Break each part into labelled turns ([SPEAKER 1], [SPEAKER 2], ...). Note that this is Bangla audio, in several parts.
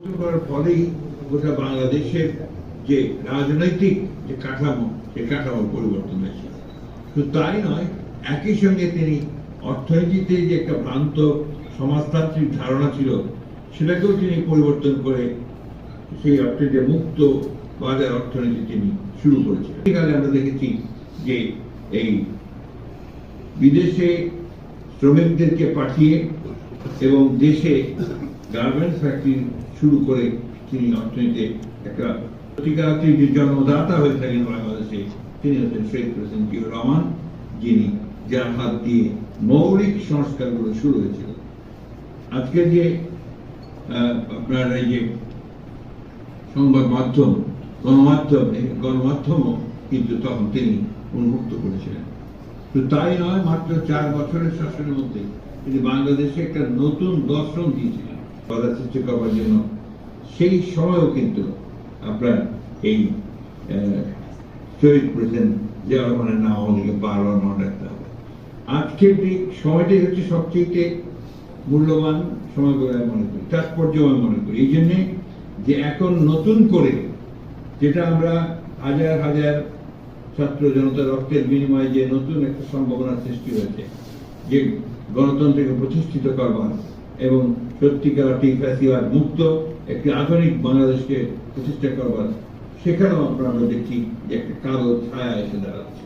[SPEAKER 1] করার ফলেই গোটা বাংলাদেশের যে রাজনৈতিক যে কাঠামো সেই কাঠামোর পরিবর্তন হয়েছে। তো তাই নয়, একই সঙ্গে তিনি অর্থনীতিতে যে একটা ভ্রান্ত সমাজতান্ত্রিক ধারণা ছিল সেটাকেও তিনি পরিবর্তন করে সেই অর্থনীতি মুক্ত বাজার অর্থনীতি তিনি শুরু করেছিলেন। সেকালে আমরা দেখেছি যে এই বিদেশে শ্রমিকদেরকে পাঠিয়ে এবং দেশে গার্মেন্টস ফ্যাক্টরি শুরু করে তিনি অর্থনীতিতে একটা সত্যিকারের যে জন্মদাতা হয়ে থাকেন বাংলাদেশে, তিনি হচ্ছেন শেখ প্রেসিডেন্ট জিয়াউর রহমান, যিনি যার হাত দিয়ে মৌলিক সংস্কারগুলো শুরু হয়েছিল। আজকে যে আপনার এই যে সংবাদ মাধ্যম গণমাধ্যমও কিন্তু তখন তিনি উন্মুক্ত করেছিলেন। তো তাই নয়, মাত্র 4 বছরের শাসনের মধ্যে তিনি বাংলাদেশে একটা নতুন দর্শন দিয়েছিলেন বাধা সৃষ্টি করবার জন্য। সেই সময়ও কিন্তু আপনার এই শহীদ প্রেসিডেন্ট জিয়াউর রহমানের নাম আমাদেরকে বারবার মনে রাখতে হবে। আজকের এই সময়টাই হচ্ছে সবচেয়ে মূল্যবান সময় বলে আমি মনে করি, তাৎপর্য আমি মনে করি। এই জন্যে যে এখন নতুন করে যেটা আমরা হাজার হাজার ছাত্র জনতার রক্তের বিনিময়ে যে নতুন একটা সম্ভাবনার সৃষ্টি হয়েছে, যে গণতন্ত্রকে প্রতিষ্ঠিত করবার এবং সত্যিকার ফ্যাসিবাদ মুক্ত একটি আধুনিক বাংলাদেশকে প্রতিষ্ঠা করবার, সেখানেও আমরা দেখছি যে একটা কালো ছায়া এসে দাঁড়াচ্ছে।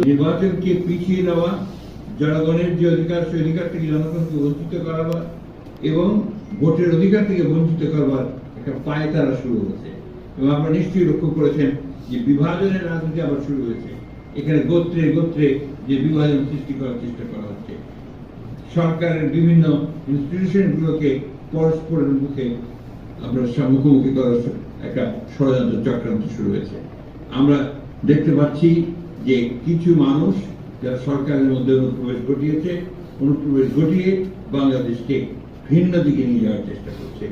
[SPEAKER 1] নির্বাচনকে পিছিয়ে দেওয়া, জনগণের যে অধিকার সেই অধিকার থেকে জনগণকে বঞ্চিত করাবার এবং ভোটের অধিকার থেকে বঞ্চিত করবার একটা পায়তারা শুরু হয়েছে। এবং আপনারা নিশ্চয়ই লক্ষ্য করেছেন যে বিভাজনের রাজনীতি আবার শুরু হয়েছে। এখানে গোত্রে গোত্রে যে বিভাজন সৃষ্টি করার চেষ্টা করা হচ্ছে, সরকারের বিভিন্ন ইনস্টিটিউশনগুলোকে পরস্পরের মুখে আমরা মুখোমুখি করার একটা ষড়যন্ত্র চক্রান্ত শুরু হয়েছে। আমরা দেখতে পাচ্ছি যে কিছু মানুষ যারা সরকারের মধ্যে অনুপ্রবেশ ঘটিয়ে বাংলাদেশকে ভিন্ন দিকে নিয়ে যাওয়ার চেষ্টা করছে।